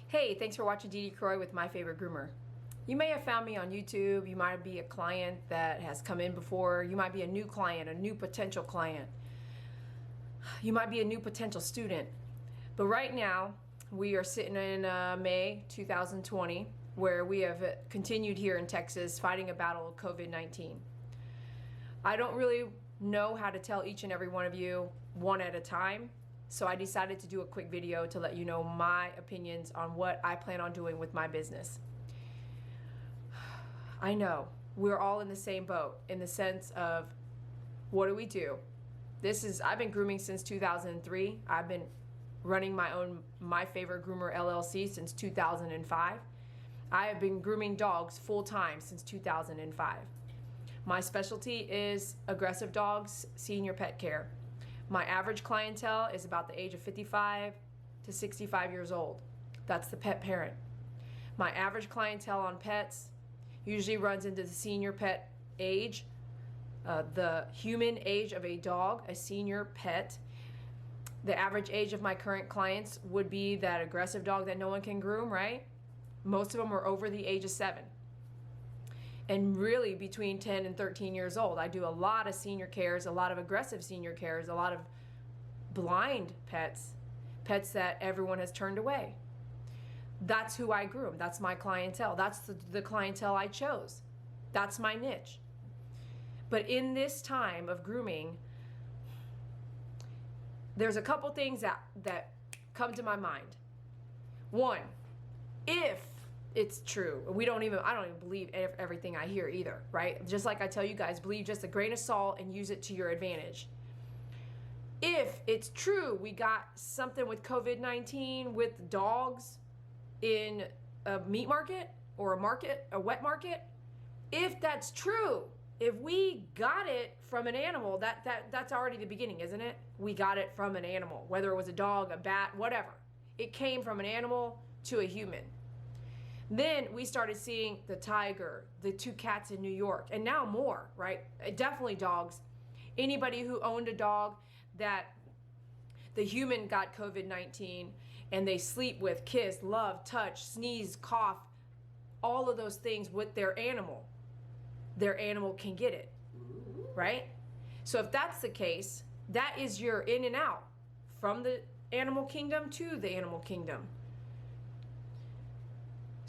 Hey, thanks for watching Dee Croy with My Favorite Groomer. You may have found me on YouTube. You might be a client that has come in before. You might be a new client, a new potential client. You might be a new potential student. But right now, we are sitting in May 2020, where we have continued here in Texas fighting a battle of COVID-19. I don't really know how to tell each and every one of you one at a time. So I decided to do a quick video to let you know my opinions on what I plan on doing with my business. I know we're all in the same boat in the sense of, what do we do? I've been grooming since 2003. I've been running my own My Favorite Groomer LLC since 2005. I have been grooming dogs full time since 2005. My specialty is aggressive dogs, senior pet care. My average clientele is about the age of 55 to 65 years old. That's the pet parent. My average clientele on pets usually runs into the senior pet age, the human age of a dog, a senior pet. The average age of my current clients would be that aggressive dog that no one can groom, right? Most of them are over the age of 7. And really between 10 and 13 years old. I do a lot of senior cares, a lot of aggressive senior cares, a lot of blind pets, pets that everyone has turned away. That's who I groom. That's my clientele. That's the clientele I chose. That's my niche. But in this time of grooming, there's a couple things that come to my mind. One, if it's true. I don't even believe everything I hear either, right? Just like I tell you guys, believe just a grain of salt and use it to your advantage. If it's true, we got something with COVID-19 with dogs in a meat market or a wet market. If that's true, if we got it from an animal, that's already the beginning, isn't it? We got it from an animal, whether it was a dog, a bat, whatever. It came from an animal to a human. Then we started seeing the tiger, the 2 cats in New York, and now more, right? Definitely dogs. Anybody who owned a dog that the human got COVID-19 and they sleep with, kiss, love, touch, sneeze, cough, all of those things with their animal can get it, right? So if that's the case, that is your in and out from the animal kingdom to the animal kingdom.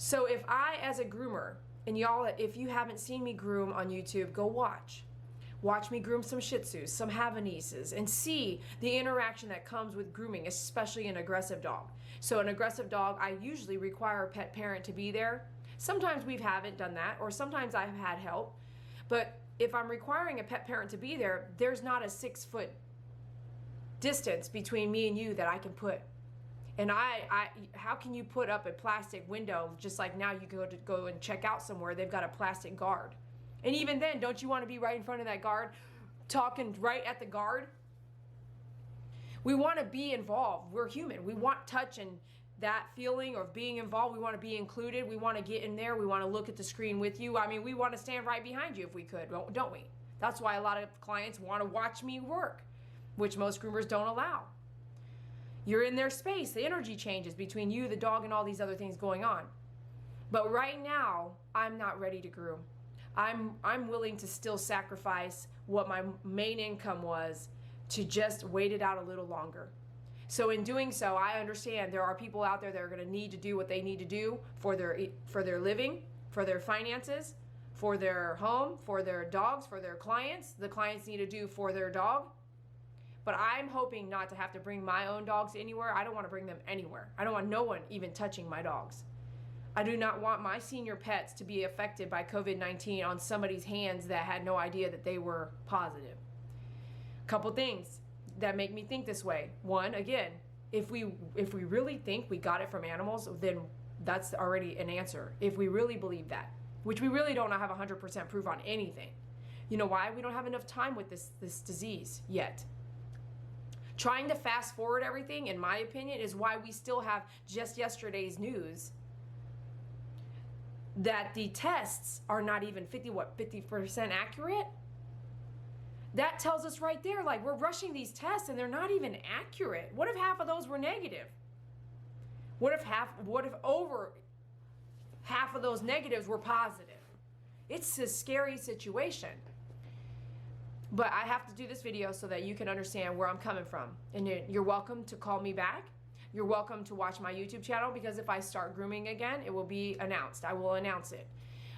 So if I, as a groomer, and y'all, if you haven't seen me groom on YouTube, go watch me groom some Shih Tzus, some Havaneses, and see the interaction that comes with grooming, especially an aggressive dog. So an aggressive dog, I usually require a pet parent to be there. Sometimes we haven't done that, or sometimes I've had help. But if I'm requiring a pet parent to be there, there's not a 6-foot distance between me and you that I can put. And how can you put up a plastic window, just like now you go and check out somewhere, they've got a plastic guard. And even then, don't you want to be right in front of that guard, talking right at the guard? We want to be involved. We're human. We want touch and that feeling of being involved. We want to be included. We want to get in there. We want to look at the screen with you. I mean, we want to stand right behind you if we could, don't we? That's why a lot of clients want to watch me work, which most groomers don't allow. You're in their space. The energy changes between you, the dog, and all these other things going on. But right now, I'm not ready to groom. I'm willing to still sacrifice what my main income was to just wait it out a little longer. So in doing so, I understand there are people out there that are going to need to do what they need to do for their living, for their finances, for their home, for their dogs, for their clients. The clients need to do for their dog. But I'm hoping not to have to bring my own dogs anywhere. I don't want to bring them anywhere. I don't want no one even touching my dogs. I do not want my senior pets to be affected by COVID-19 on somebody's hands that had no idea that they were positive. Couple things that make me think this way. One, again, if we really think we got it from animals, then that's already an answer. If we really believe that, which we really don't have 100% proof on anything. You know why? We don't have enough time with this disease yet. Trying to fast forward everything, in my opinion, is why we still have just yesterday's news that the tests are not even 50% accurate. That tells us right there, like, we're rushing these tests and they're not even accurate. What if half of those were negative? What if over half of those negatives were positive? It's a scary situation. But I have to do this video so that you can understand where I'm coming from. And you're welcome to call me back. You're welcome to watch my YouTube channel, because if I start grooming again, it will be announced. I will announce it.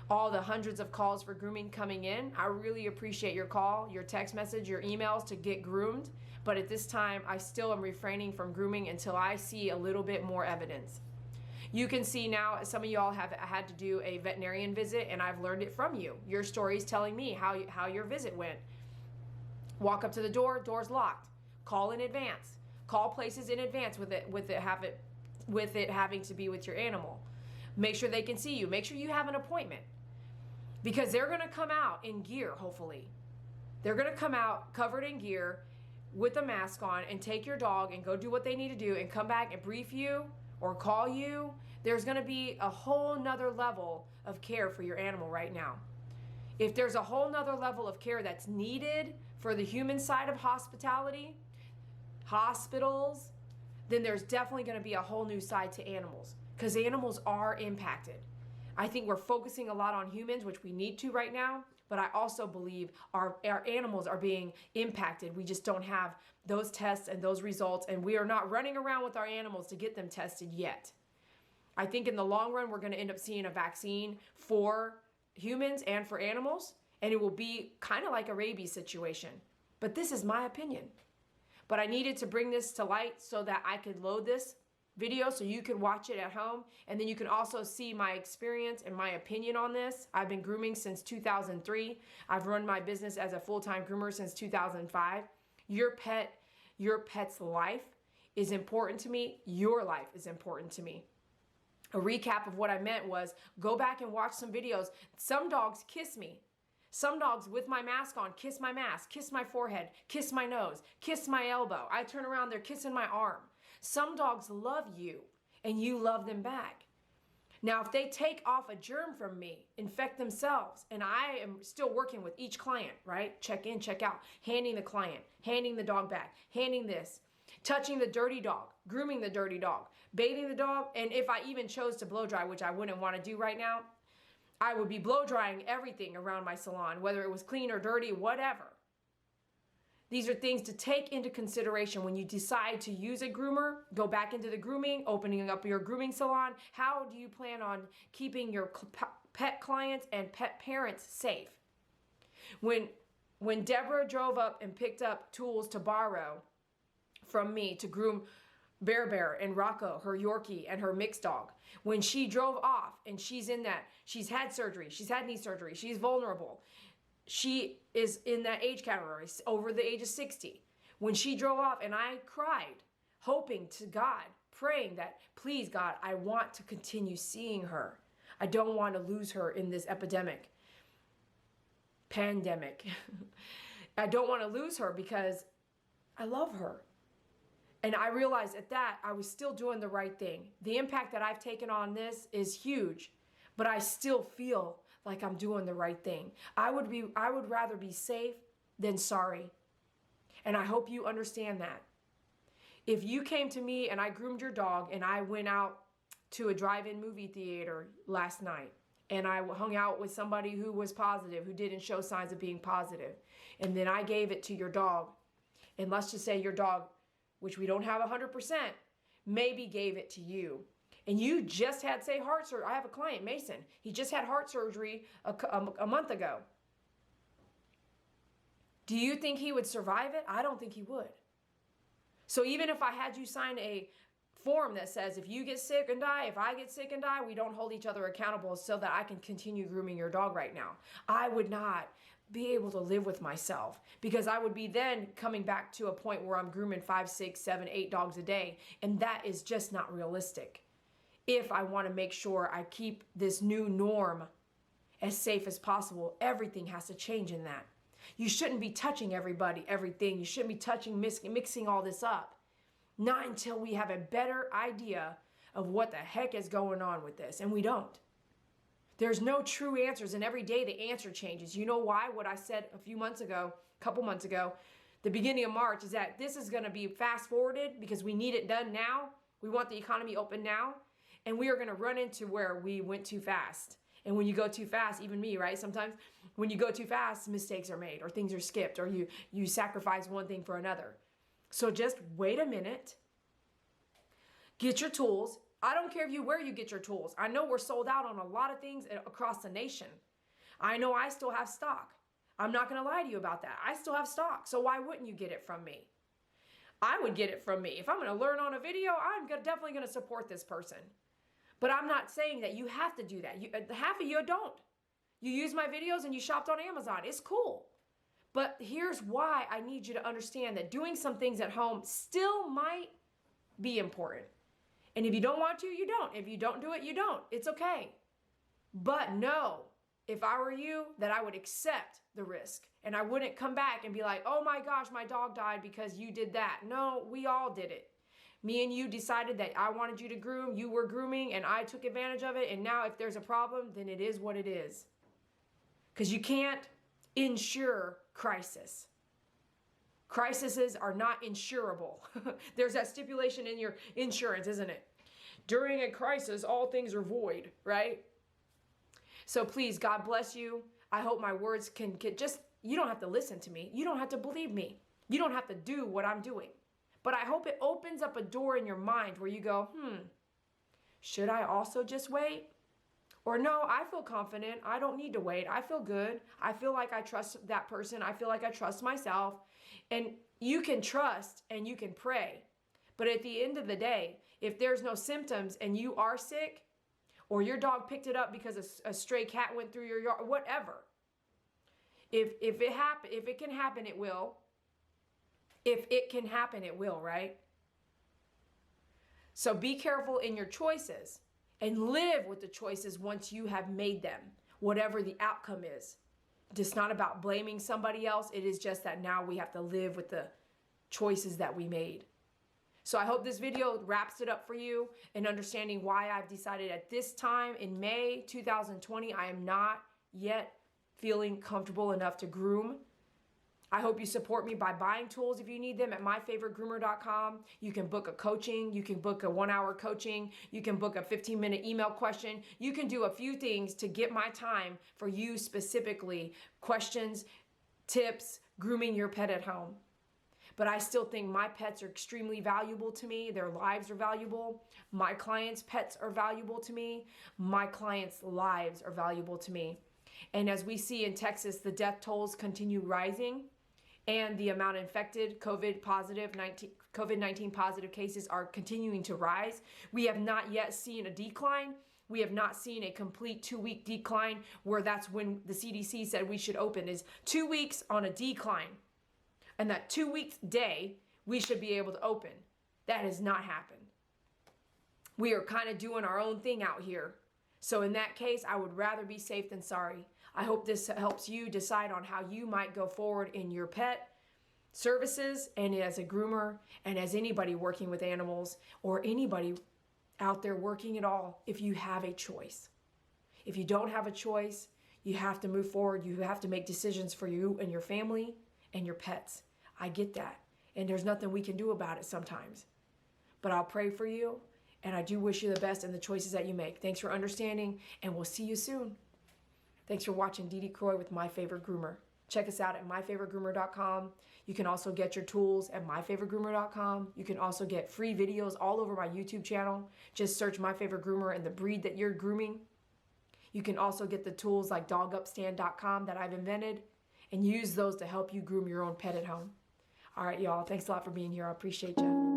All the hundreds of calls for grooming coming in, I really appreciate your call, your text message, your emails to get groomed. But at this time, I still am refraining from grooming until I see a little bit more evidence. You can see now, some of y'all have had to do a veterinarian visit, and I've learned it from you. Your story's telling me how your visit went. Walk up to the door, door's locked. Call in advance. Call places in advance with it having to be with your animal. Make sure they can see you. Make sure you have an appointment, because they're going to come out in gear, hopefully. They're going to come out covered in gear with a mask on and take your dog and go do what they need to do and come back and brief you or call you. There's going to be a whole nother level of care for your animal right now. If there's a whole nother level of care that's needed for the human side of hospitality, hospitals, then there's definitely going to be a whole new side to animals, because animals are impacted. I think we're focusing a lot on humans, which we need to right now, but I also believe our animals are being impacted. We just don't have those tests and those results, and we are not running around with our animals to get them tested yet. I think in the long run, we're going to end up seeing a vaccine for humans and for animals, and it will be kind of like a rabies situation. But this is my opinion. But I needed to bring this to light so that I could load this video so you can watch it at home, and then you can also see my experience and my opinion on this. I've been grooming since 2003. I've run my business as a full-time groomer since 2005. Your pet's life is important to me. Your life is important to me. A recap of what I meant was, go back and watch some videos. Some dogs kiss me. Some dogs with my mask on kiss my mask, kiss my forehead, kiss my nose, kiss my elbow. I turn around, they're kissing my arm. Some dogs love you, and you love them back. Now, if they take off a germ from me, infect themselves, and I am still working with each client, right? Check in, check out, handing the client, handing the dog back, handing this, touching the dirty dog, grooming the dirty dog, bathing the dog, and if I even chose to blow dry, which I wouldn't want to do right now, I would be blow drying everything around my salon, whether it was clean or dirty, whatever. These are things to take into consideration when you decide to use a groomer. Go back into the grooming, opening up your grooming salon. How do you plan on keeping your pet clients and pet parents safe? When Deborah drove up and picked up tools to borrow from me to groom Bear and Rocco, her Yorkie, and her mixed dog, when she drove off and she's had surgery, she's had knee surgery, she's vulnerable, she is in that age category, over the age of 60. When she drove off, and I cried, hoping to God, praying that, please God, I want to continue seeing her. I don't want to lose her in this pandemic. I don't want to lose her because I love her. And I realized at that, I was still doing the right thing. The impact that I've taken on this is huge, but I still feel like I'm doing the right thing. I would rather be safe than sorry. And I hope you understand that. If you came to me and I groomed your dog and I went out to a drive-in movie theater last night and I hung out with somebody who was positive, who didn't show signs of being positive, and then I gave it to your dog, and let's just say your dog, which we don't have 100%, maybe gave it to you. And you just had, say, heart surgery. I have a client, Mason. He just had heart surgery a month ago. Do you think he would survive it? I don't think he would. So even if I had you sign a form that says, if you get sick and die, if I get sick and die, we don't hold each other accountable so that I can continue grooming your dog right now, I would not be able to live with myself, because I would be then coming back to a point where I'm grooming 5, 6, 7, 8 dogs a day. And that is just not realistic. If I want to make sure I keep this new norm as safe as possible, everything has to change in that. You shouldn't be touching everything. You shouldn't be touching, mixing all this up. Not until we have a better idea of what the heck is going on with this. And we don't. There's no true answers, and every day the answer changes. You know why? What I said a couple months ago, the beginning of March, is that this is going to be fast forwarded because we need it done now. We want the economy open now, and we are going to run into where we went too fast. And when you go too fast, even me, right? Sometimes when you go too fast, mistakes are made or things are skipped or you sacrifice one thing for another. So just wait a minute. Get your tools. I don't care where you get your tools. I know we're sold out on a lot of things across the nation. I know I still have stock. I'm not going to lie to you about that. I still have stock. So why wouldn't you get it from me? I would get it from me. If I'm going to learn on a video, I'm definitely going to support this person. But I'm not saying that you have to do that. Half of you don't. You use my videos and you shopped on Amazon. It's cool. But here's why I need you to understand that doing some things at home still might be important. And if you don't want to, you don't. If you don't do it, you don't. It's okay. But know, if I were you, that I would accept the risk. And I wouldn't come back and be like, oh my gosh, my dog died because you did that. No, we all did it. Me and you decided that I wanted you to groom, you were grooming, and I took advantage of it. And now if there's a problem, then it is what it is. Because you can't insure crisis. Crises are not insurable. There's that stipulation in your insurance, isn't it? During a crisis, all things are void, right? So please, God bless you. I hope my words can just, you don't have to listen to me. You don't have to believe me. You don't have to do what I'm doing. But I hope it opens up a door in your mind where you go, should I also just wait? Or no, I feel confident. I don't need to wait. I feel good. I feel like I trust that person. I feel like I trust myself. And you can trust and you can pray. But at the end of the day, if there's no symptoms and you are sick, or your dog picked it up because a stray cat went through your yard, whatever. If it can happen, it will. If it can happen, it will, right? So be careful in your choices and live with the choices once you have made them, whatever the outcome is. It's not about blaming somebody else. It is just that now we have to live with the choices that we made. So I hope this video wraps it up for you in understanding why I've decided at this time in May 2020, I am not yet feeling comfortable enough to groom. I hope you support me by buying tools if you need them at myfavoritegroomer.com. You can book a coaching. You can book a 1-hour coaching. You can book a 15-minute email question. You can do a few things to get my time for you specifically. Questions, tips, grooming your pet at home. But I still think my pets are extremely valuable to me. Their lives are valuable. My clients' pets are valuable to me. My clients' lives are valuable to me. And as we see in Texas, the death tolls continue rising. And the amount of infected COVID-19 positive cases are continuing to rise. We have not yet seen a decline. We have not seen a complete 2-week decline where that's when the CDC said we should open, is 2 weeks on a decline. And that 2-week day, we should be able to open. That has not happened. We are kind of doing our own thing out here. So in that case, I would rather be safe than sorry. I hope this helps you decide on how you might go forward in your pet services and as a groomer and as anybody working with animals or anybody out there working at all if you have a choice. If you don't have a choice, you have to move forward. You have to make decisions for you and your family and your pets. I get that. And there's nothing we can do about it sometimes. But I'll pray for you. And I do wish you the best in the choices that you make. Thanks for understanding, and we'll see you soon. Thanks for watching Dee Dee Croy with My Favorite Groomer. Check us out at myfavoritegroomer.com. You can also get your tools at myfavoritegroomer.com. You can also get free videos all over my YouTube channel. Just search My Favorite Groomer and the breed that you're grooming. You can also get the tools like dogupstand.com that I've invented and use those to help you groom your own pet at home. All right, y'all. Thanks a lot for being here. I appreciate you.